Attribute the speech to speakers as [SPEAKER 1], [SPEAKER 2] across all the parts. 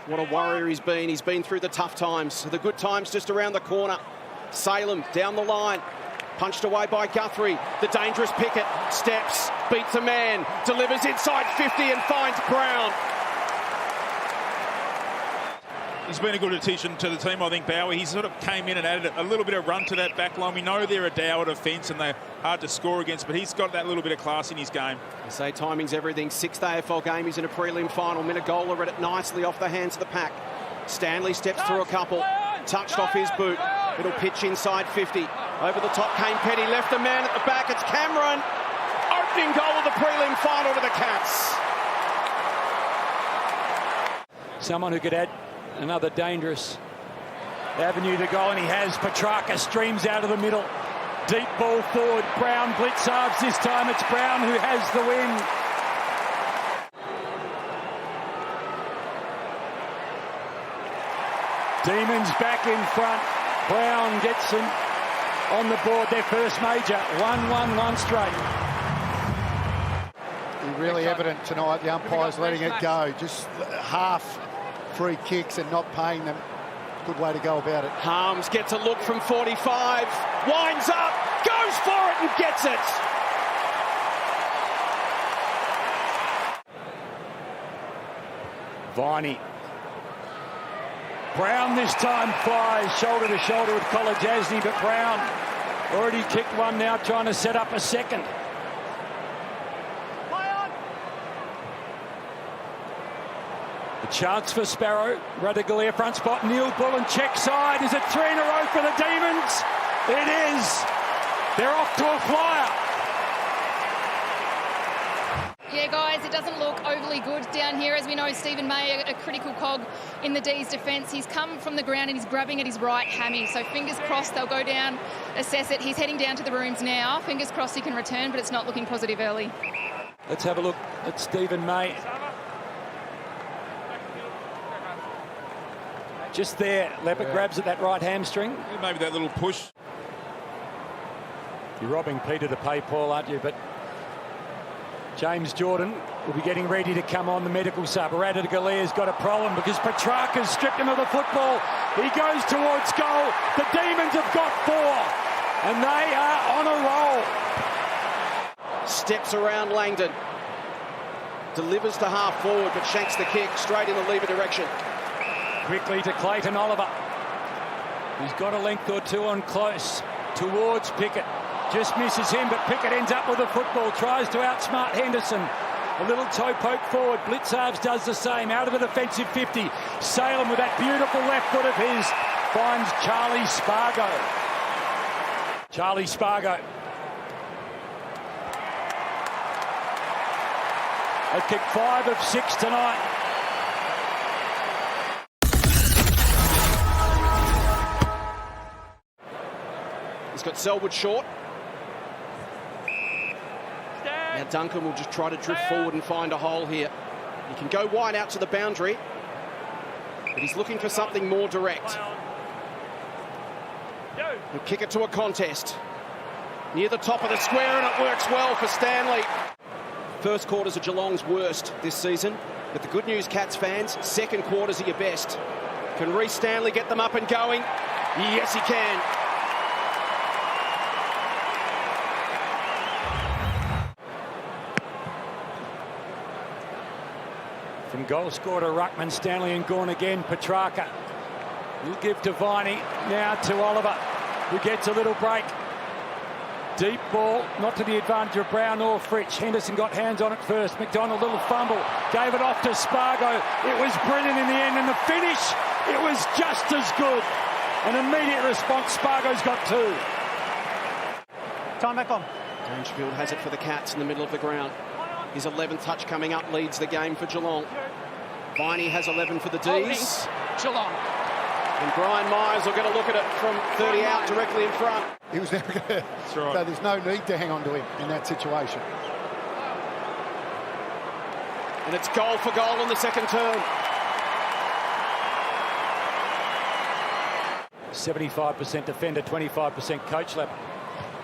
[SPEAKER 1] What a warrior he's been. He's been through the tough times. The good times just around the corner. Salem down the line. Punched away by Guthrie. The dangerous Pickett. Steps. Beats a man. Delivers inside 50 and finds Brown.
[SPEAKER 2] He's been a good addition to the team, I think, Bowie. He sort of came in and added a little bit of run to that back line. We know they're a dour defence and they're hard to score against, but he's got that little bit of class in his game.
[SPEAKER 1] They say timing's everything. Sixth AFL game. He's in a prelim final. Minagola read it nicely off the hands of the pack. Stanley steps through a couple. Touched off his boot. It'll pitch inside 50. Over the top came Petty. Left a man at the back. It's Cameron. Opening goal of the prelim final to the Cats.
[SPEAKER 3] Someone who could add another dangerous avenue to goal, and he has. Petrarca streams out of the middle. Deep ball forward. Brown blitzarves this time. It's Brown who has the win. Demons back in front. Brown gets them on the board. Their first major. 1-1-1 straight.
[SPEAKER 4] Really evident tonight. The umpire's letting it go. Just half free kicks and not paying them. Good way to go about it.
[SPEAKER 1] Harms gets a look from 45. Winds up. Goes for it and gets it.
[SPEAKER 3] Viney. Brown this time flies shoulder to shoulder with Kolajasny, but Brown already kicked one now, trying to set up a second. A chance for Sparrow. Radaglia front spot. Neil Bullen check side. Is it 3 in a row for the Demons? It is. They're off to a flyer.
[SPEAKER 5] Yeah, guys, it doesn't look overly good down here. As we know, Stephen May, a critical cog in the Dees defence. He's come from the ground and he's grabbing at his right hammy. So fingers crossed they'll go down, assess it. He's heading down to the rooms now. Fingers crossed he can return, but it's not looking positive early.
[SPEAKER 3] Let's have a look at Stephen May. Just there, Leppert grabs at that right hamstring.
[SPEAKER 2] Yeah, maybe that little push.
[SPEAKER 3] You're robbing Peter to pay Paul, aren't you? But James Jordan will be getting ready to come on the medical sub. Radagalia's got a problem because Petrarca's stripped him of the football. He goes towards goal. The Demons have got 4 and they are on a roll.
[SPEAKER 1] Steps around Langdon. Delivers to half forward, but shanks the kick straight in the lever direction.
[SPEAKER 3] Quickly to Clayton Oliver. He's got a length or two on close towards Pickett. Just misses him, but Pickett ends up with the football. Tries to outsmart Henderson. A little toe poke forward. Blitzarves does the same. Out of the defensive 50. Salem with that beautiful left foot of his finds Charlie Spargo. Charlie Spargo. They've kicked 5 of 6 tonight.
[SPEAKER 1] He's got Selwood short. Now Duncan will just try to drift forward and find a hole here. He can go wide out to the boundary, but he's looking for something more direct. He'll kick it to a contest. Near the top of the square, and it works well for Stanley. First quarters are Geelong's worst this season, but the good news, Cats fans, second quarters are your best. Can Reece Stanley get them up and going? Yes, he can.
[SPEAKER 3] From goal scorer to Ruckman, Stanley and Gawn again. Petrarca will give to Viney, now to Oliver, who gets a little break. Deep ball, not to the advantage of Brown or Fritsch. Henderson got hands on it first. McDonald, little fumble, gave it off to Spargo. It was brilliant in the end, and the finish, it was just as good. An immediate response. Spargo's got 2.
[SPEAKER 4] Time back on.
[SPEAKER 1] Dangerfield has it for the Cats in the middle of the ground. His 11th touch coming up leads the game for Geelong. Viney has 11 for the Dees.
[SPEAKER 5] Geelong.
[SPEAKER 1] And Brian Myers will get a look at it from 30 out directly in front.
[SPEAKER 4] He was never going to.
[SPEAKER 2] That's right.
[SPEAKER 4] So there's no need to hang on to him in that situation.
[SPEAKER 1] And it's goal for goal in the second term.
[SPEAKER 3] 75% defender, 25% coach lap.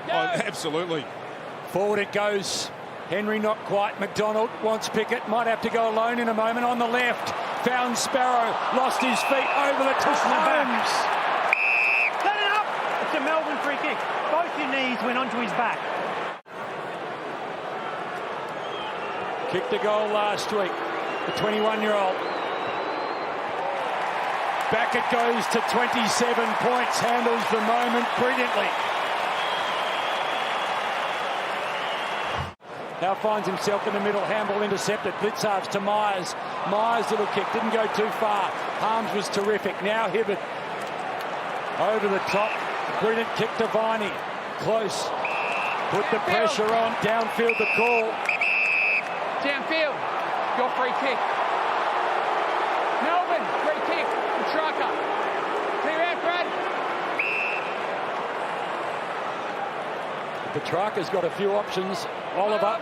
[SPEAKER 2] Oh, absolutely.
[SPEAKER 3] Forward it goes. Henry not quite. McDonald wants Pickett. Might have to go alone in a moment on the left. found Sparrow, lost his feet over the top. Holmes.
[SPEAKER 6] Set it up! It's a Melbourne free kick. Both your knees went onto his back.
[SPEAKER 3] Kicked a goal last week, the 21-year-old. Back it goes to 27 points, handles the moment brilliantly. Now finds himself in the middle, handball intercepted, Blitzarves to Myers. Myers' little kick, didn't go too far. Harms was terrific, now Hibbert. Over the top, brilliant kick to Viney. Close, put the pressure on, downfield the call.
[SPEAKER 7] Downfield, your free kick. Melbourne, free kick. Petrarca. Clear out, Brad.
[SPEAKER 3] Petrarca's got a few options. Oliver,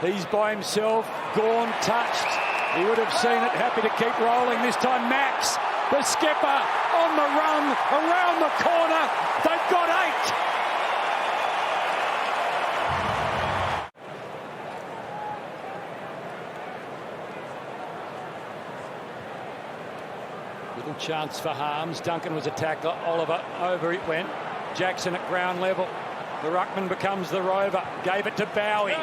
[SPEAKER 3] he's by himself. Gawn touched. He would have seen it. Happy to keep rolling. This time Max, the skipper, on the run, around the corner. They've got 8. Little chance for Harms. Duncan was a tackler. Oliver, over it went. Jackson at ground level. The ruckman becomes the rover. Gave it to Bowie.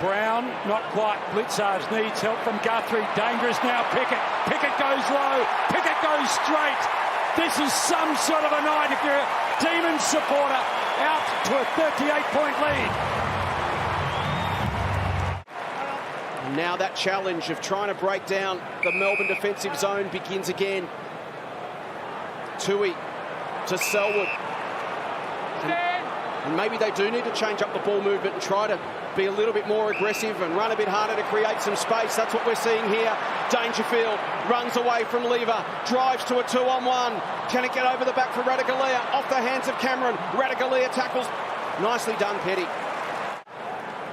[SPEAKER 3] Brown, not quite. Blitzarves needs help from Guthrie. Dangerous now, Pickett. Pickett goes low. Pickett goes straight. This is some sort of a night if you're a Demons supporter. Out to a 38-point lead.
[SPEAKER 1] Now that challenge of trying to break down the Melbourne defensive zone begins again. Tui to Selwood. And maybe they do need to change up the ball movement and try to be a little bit more aggressive and run a bit harder to create some space. That's what we're seeing here. Dangerfield runs away from Lever, drives to a 2-on-1. Can it get over the back for Radaglia? Off the hands of Cameron. Radaglia tackles. Nicely done, Petty.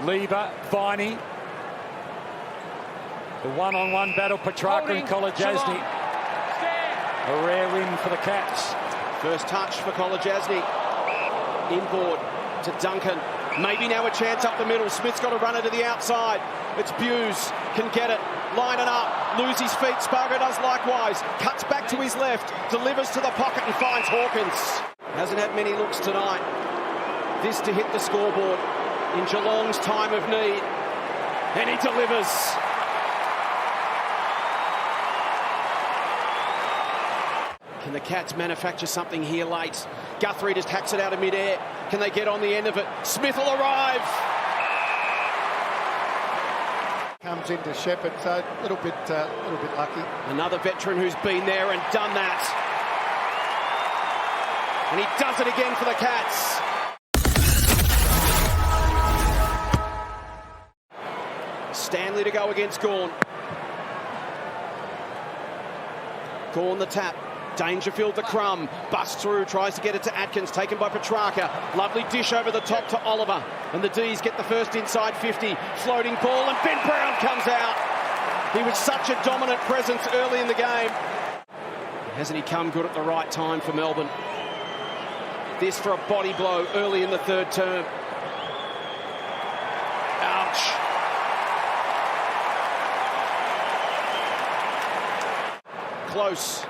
[SPEAKER 3] Lever, Viney. The one-on-one battle, Petrarca and Kolodjasny. A rare win for the Cats.
[SPEAKER 1] First touch for Kolodjasny. Inboard to Duncan. Maybe now a chance up the middle. Smith's got to run it to the outside. It's Buse. Can get it. Line it up. Lose his feet. Spargo does likewise. Cuts back to his left. Delivers to the pocket and finds Hawkins. Hasn't had many looks tonight. This to hit the scoreboard in Geelong's time of need. And he delivers. Can the Cats manufacture something here late? Guthrie just hacks it out of mid-air. Can they get on the end of it? Smith will arrive.
[SPEAKER 4] Comes into Shepherd, so a little bit lucky.
[SPEAKER 1] Another veteran who's been there and done that. And he does it again for the Cats. Stanley to go against Gawn. Gawn the tap. Dangerfield the crumb, busts through, tries to get it to Atkins, taken by Petrarca. Lovely dish over the top to Oliver. And the Dees get the first inside 50. Floating ball and Ben Brown comes out. He was such a dominant presence early in the game. Hasn't he come good at the right time for Melbourne? This for a body blow early in the third term. Ouch. Close.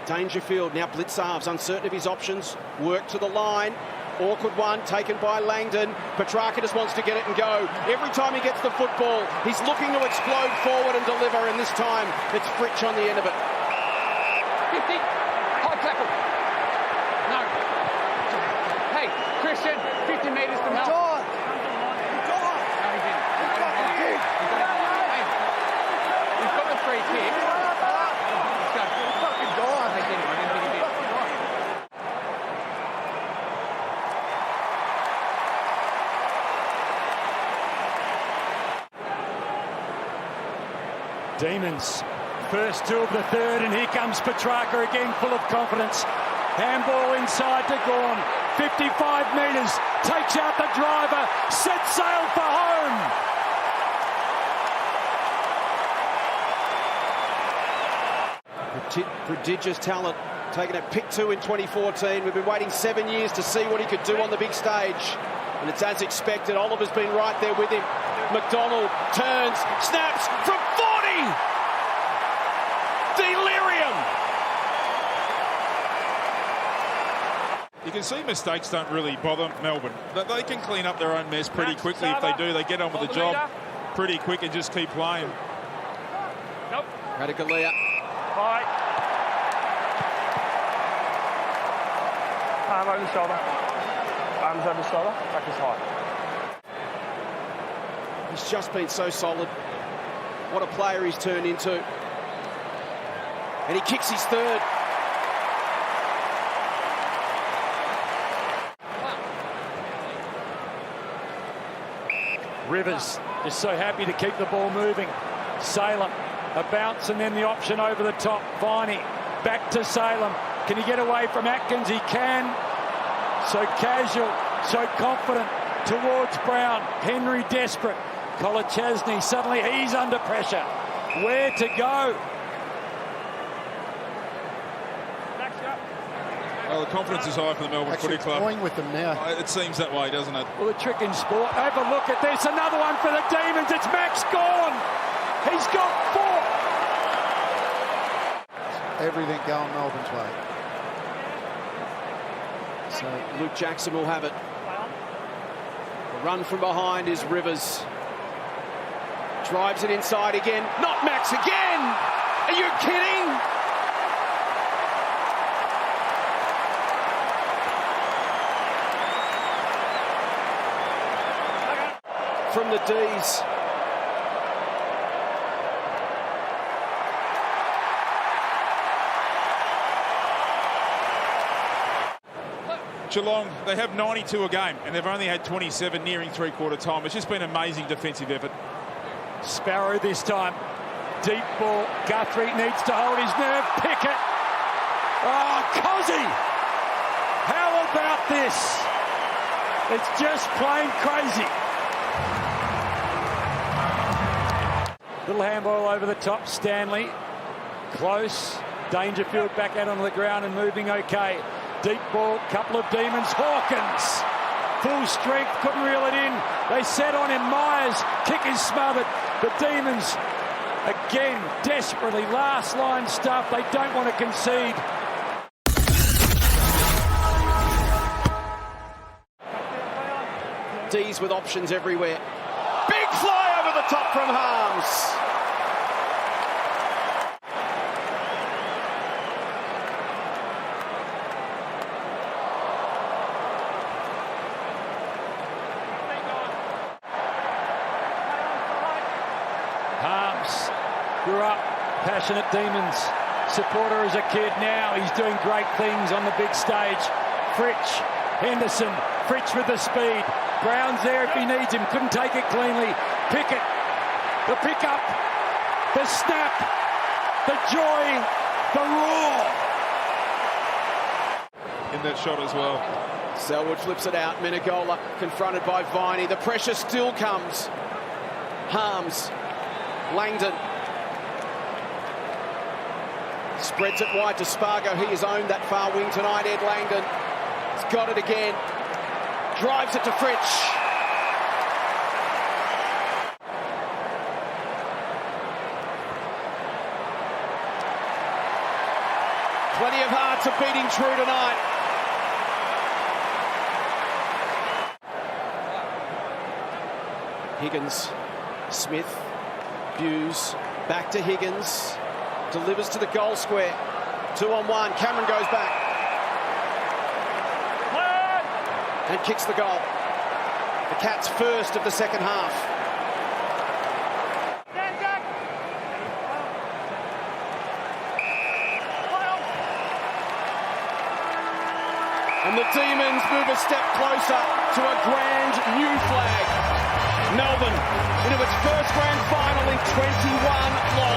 [SPEAKER 1] Dangerfield, now Blitzarves, uncertain of his options. Work to the line. Awkward one, taken by Langdon. Petrarca just wants to get it and go. Every time he gets the football, he's looking to explode forward and deliver, and this time it's Fritsch on the end of it.
[SPEAKER 7] 50. High tackle. No. Hey, Christian, 50 metres from help. No, he didn't. Hey, he's got the free kick.
[SPEAKER 3] Demons, first 2 of the third, and here comes Petrarca again, full of confidence. Handball inside to Gawn, 55 metres, takes out the driver, sets sail for home.
[SPEAKER 1] Prodigious talent, taken at pick 2 in 2014. We've been waiting 7 years to see what he could do on the big stage. And it's as expected. Oliver's been right there with him. McDonald turns, snaps from 40! delirium.
[SPEAKER 2] You can see mistakes don't really bother Melbourne. They can clean up their own mess pretty quickly if they do. They get on with the job pretty quick and just keep playing.
[SPEAKER 7] Nope.
[SPEAKER 1] Radikalia.
[SPEAKER 7] Bye. Arm over the shoulder. Arms over the shoulder. Back is high.
[SPEAKER 1] He's just been so solid. What a player he's turned into. And he kicks his third.
[SPEAKER 3] Rivers just so happy to keep the ball moving. Salem, a bounce and then the option over the top. Viney, back to Salem. Can he get away from Atkins? He can. So casual, so confident towards Brown. Henry desperate. Kolachesny, suddenly he's under pressure. Where to go?
[SPEAKER 2] Well, the confidence is high for the Melbourne Footy Club.
[SPEAKER 4] Going with them now.
[SPEAKER 2] It seems that way, doesn't it?
[SPEAKER 3] Well, the trick in sport. Have a look at this. Another one for the Demons. It's Max Gawn. He's got 4.
[SPEAKER 4] Everything going Melbourne's way.
[SPEAKER 1] So Luke Jackson will have it. The run from behind is Rivers. Drives it inside again. Not Max again. Are you kidding? From the Dees.
[SPEAKER 2] Geelong, they have 92 a game and they've only had 27 nearing three-quarter time. It's just been an amazing defensive effort.
[SPEAKER 3] Sparrow this time. Deep ball. Guthrie needs to hold his nerve. Pickett. Oh, Cozzy. How about this? It's just plain crazy. Little handball over the top. Stanley. Close. Dangerfield back out onto the ground and moving okay. Deep ball. Couple of Demons. Hawkins. Full strength. Couldn't reel it in. They set on him. Myers. Kick is smothered. The Demons again desperately last line stuff. They don't want to concede.
[SPEAKER 1] Dees with options everywhere. Big fly over the top from Harms.
[SPEAKER 3] Harms grew up passionate Demons supporter as a kid. Now he's doing great things on the big stage. Fritsch, Henderson, Fritsch with the speed. Brown's there if he needs him. Couldn't take it cleanly. Pickett, the pick-up, the snap, the joy, the roar.
[SPEAKER 2] In that shot as well.
[SPEAKER 1] Selwood flips it out. Menegola confronted by Viney. The pressure still comes. Harms. Langdon. Spreads it wide to Spargo. He has owned that far wing tonight, Ed Langdon. He's got it again. Drives it to Fritsch. Plenty of hearts are beating true tonight. Higgins, Smith, Hughes, back to Higgins. Delivers to the goal square. 2-on-1. Cameron goes back. And kicks the goal. The Cats first of the second half. And the Demons move a step closer to a grand new flag. Melbourne into its first grand final in 21 losses.